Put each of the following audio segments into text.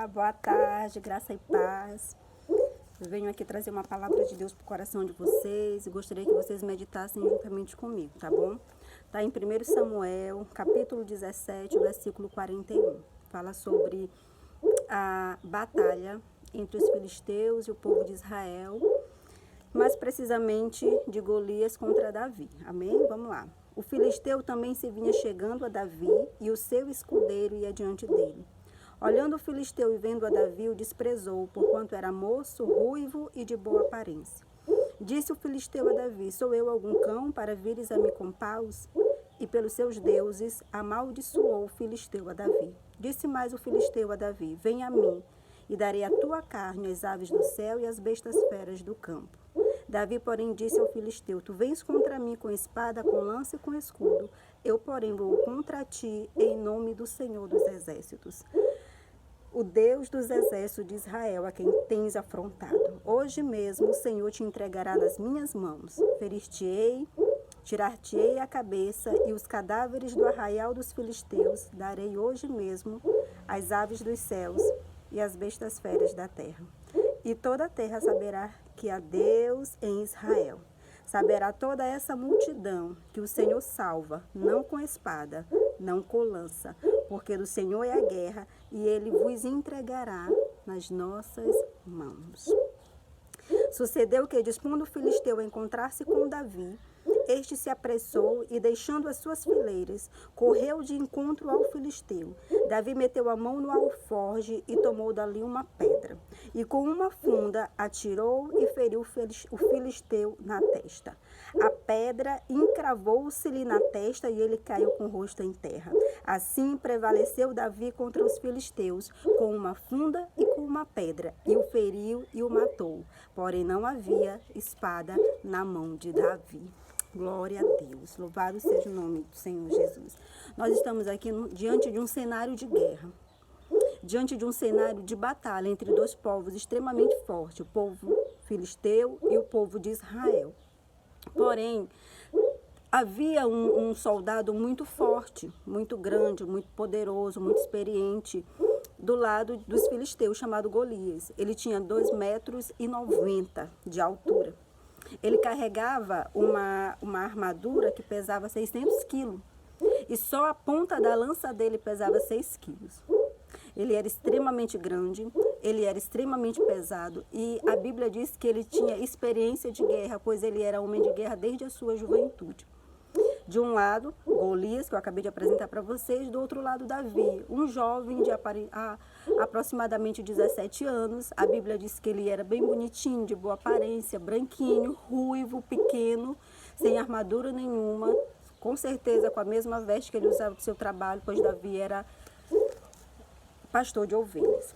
Olá, boa tarde, graça e paz. Eu venho aqui trazer uma palavra de Deus para o coração de vocês e gostaria que vocês meditassem juntamente comigo, tá bom? Tá em 1 Samuel, capítulo 17, versículo 41. Fala sobre a batalha entre os filisteus e o povo de Israel, mais precisamente de Golias contra Davi. Amém? Vamos lá. O filisteu também se vinha chegando a Davi e o seu escudeiro ia diante dele. Olhando o filisteu e vendo a Davi, o desprezou, porquanto era moço, ruivo e de boa aparência. Disse o filisteu a Davi: sou eu algum cão para vires a mim com paus? E pelos seus deuses amaldiçoou o filisteu a Davi. Disse mais o filisteu a Davi: vem a mim, e darei a tua carne às aves do céu e às bestas feras do campo. Davi, porém, disse ao filisteu: tu vens contra mim com espada, com lança e com escudo. Eu, porém, vou contra ti em nome do Senhor dos exércitos, o Deus dos exércitos de Israel, a quem tens afrontado. Hoje mesmo o Senhor te entregará nas minhas mãos. Ferir-te-ei, tirar-te-ei a cabeça, e os cadáveres do arraial dos filisteus darei hoje mesmo às aves dos céus e às bestas feras da terra. E toda a terra saberá que há Deus em Israel. Saberá toda essa multidão que o Senhor salva, não com espada, não com lança, porque do Senhor é a guerra, e ele vos entregará nas nossas mãos. Sucedeu que, dispondo o filisteu a encontrar-se com Davi, este se apressou e, deixando as suas fileiras, correu de encontro ao filisteu. Davi meteu a mão no alforje e tomou dali uma pedra. E com uma funda atirou e feriu o filisteu na testa. A pedra encravou-se-lhe na testa e ele caiu com o rosto em terra. Assim prevaleceu Davi contra os filisteus, com uma funda e com uma pedra, e o feriu e o matou. Porém não havia espada na mão de Davi. Glória a Deus, louvado seja o nome do Senhor Jesus. Nós estamos aqui diante de um cenário de guerra, diante de um cenário de batalha entre dois povos extremamente fortes, o povo filisteu e o povo de Israel. Porém, havia um soldado muito forte, muito grande, muito poderoso, muito experiente, do lado dos filisteus, chamado Golias. Ele tinha 2,90 metros de altura. Ele carregava uma armadura que pesava 600 quilos. E só a ponta da lança dele pesava 6 quilos. Ele era extremamente grande, ele era extremamente pesado. E a Bíblia diz que ele tinha experiência de guerra, pois ele era homem de guerra desde a sua juventude. De um lado, Golias, que eu acabei de apresentar para vocês, do outro lado, Davi, um jovem de aproximadamente 17 anos. A Bíblia diz que ele era bem bonitinho, de boa aparência, branquinho, ruivo, pequeno, sem armadura nenhuma, com certeza com a mesma veste que ele usava para o seu trabalho, pois Davi era pastor de ovelhas.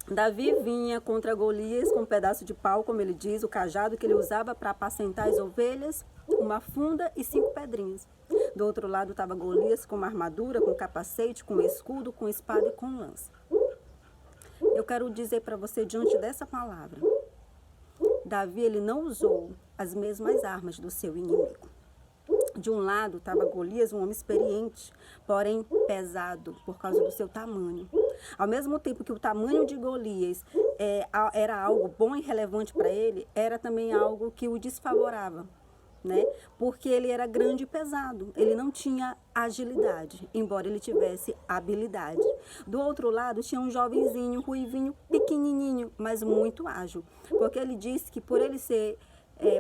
Davi vinha contra Golias com um pedaço de pau, como ele diz, o cajado que ele usava para apacentar as ovelhas, uma funda e 5 pedrinhas. Do outro lado estava Golias com uma armadura, com capacete, com escudo, com espada e com lança. Eu quero dizer para você, diante dessa palavra, Davi ele não usou as mesmas armas do seu inimigo. De um lado estava Golias, um homem experiente, porém pesado por causa do seu tamanho. Ao mesmo tempo que o tamanho de Golias era algo bom e relevante para ele, era também algo que o desfavorava, né? Porque ele era grande e pesado, ele não tinha agilidade, embora ele tivesse habilidade. Do outro lado tinha um jovenzinho, ruivinho, pequenininho, mas muito ágil, porque ele disse que por ele ser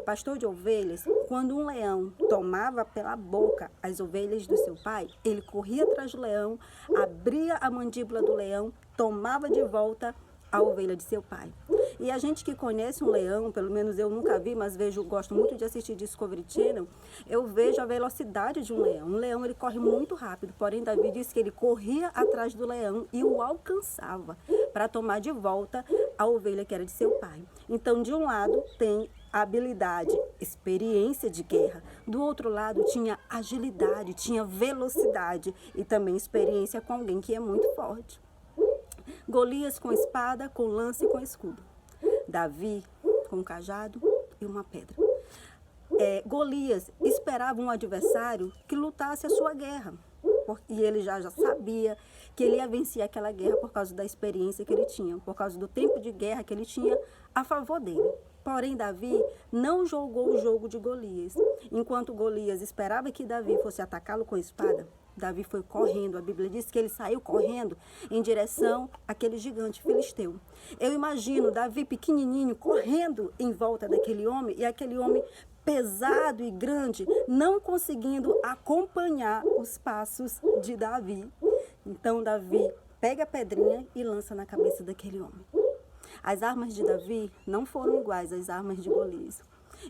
pastor de ovelhas, quando um leão tomava pela boca as ovelhas do seu pai, ele corria atrás do leão, abria a mandíbula do leão, tomava de volta a ovelha de seu pai. E a gente que conhece um leão, pelo menos eu nunca vi, mas gosto muito de assistir Discovery Channel, eu vejo a velocidade de um leão. Um leão ele corre muito rápido, porém Davi disse que ele corria atrás do leão e o alcançava para tomar de volta a ovelha que era de seu pai. Então, de um lado tem habilidade, experiência de guerra. Do outro lado tinha agilidade, tinha velocidade e também experiência com alguém que é muito forte. Golias com espada, com lança e com escudo. Davi com um cajado e uma pedra. Golias esperava um adversário que lutasse a sua guerra. e ele já sabia que ele ia vencer aquela guerra por causa da experiência que ele tinha, por causa do tempo de guerra que ele tinha a favor dele. Porém, Davi não jogou o jogo de Golias. Enquanto Golias esperava que Davi fosse atacá-lo com espada, Davi foi correndo. A Bíblia diz que ele saiu correndo em direção àquele gigante filisteu. Eu imagino Davi pequenininho correndo em volta daquele homem e aquele homem pesado e grande não conseguindo acompanhar os passos de Davi. Então Davi pega a pedrinha e lança na cabeça daquele homem. As armas de Davi não foram iguais às armas de Golias.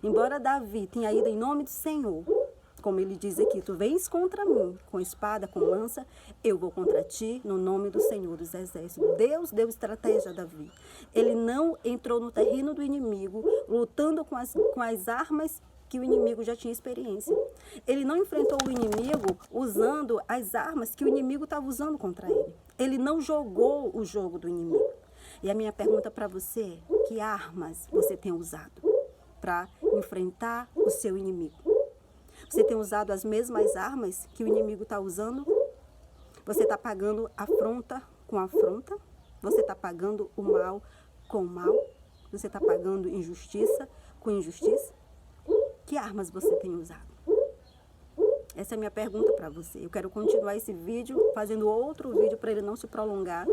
Embora Davi tenha ido em nome do Senhor, como ele diz aqui, tu vens contra mim com espada, com lança, eu vou contra ti no nome do Senhor dos Exércitos. Deus deu estratégia a Davi. Ele não entrou no terreno do inimigo lutando com as armas que o inimigo já tinha experiência. Ele não enfrentou o inimigo usando as armas que o inimigo estava usando contra ele. Ele não jogou o jogo do inimigo. E a minha pergunta para você é, que armas você tem usado para enfrentar o seu inimigo? Você tem usado as mesmas armas que o inimigo está usando? Você está pagando afronta com afronta? Você está pagando o mal com o mal? Você está pagando injustiça com injustiça? Que armas você tem usado? Essa é a minha pergunta para você. Eu quero continuar esse vídeo, fazendo outro vídeo para ele não se prolongar.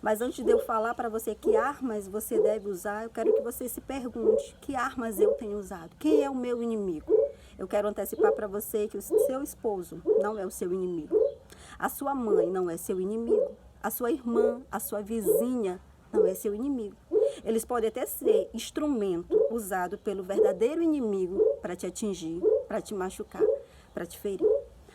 Mas antes de eu falar para você que armas você deve usar, eu quero que você se pergunte, que armas eu tenho usado? Quem é o meu inimigo? Eu quero antecipar para você que o seu esposo não é o seu inimigo. A sua mãe não é seu inimigo. A sua irmã, a sua vizinha não é seu inimigo. Eles podem até ser instrumento usado pelo verdadeiro inimigo para te atingir, para te machucar, para te ferir.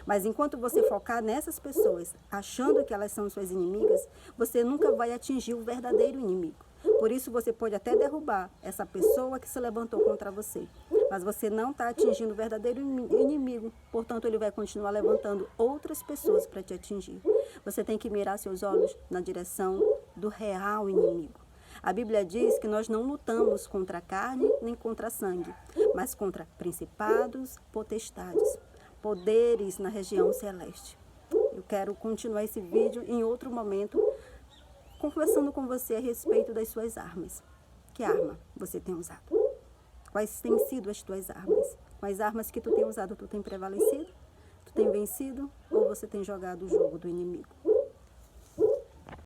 Mas enquanto você focar nessas pessoas, achando que elas são suas inimigas, você nunca vai atingir o verdadeiro inimigo. Por isso você pode até derrubar essa pessoa que se levantou contra você. Mas você não está atingindo o verdadeiro inimigo. Portanto, ele vai continuar levantando outras pessoas para te atingir. Você tem que mirar seus olhos na direção do real inimigo. A Bíblia diz que nós não lutamos contra a carne nem contra sangue, mas contra principados, potestades, poderes na região celeste. Eu quero continuar esse vídeo em outro momento, conversando com você a respeito das suas armas. Que arma você tem usado? Quais têm sido as tuas armas? Quais armas que tu tem usado, tu tem prevalecido? Tu tem vencido? Ou você tem jogado o jogo do inimigo?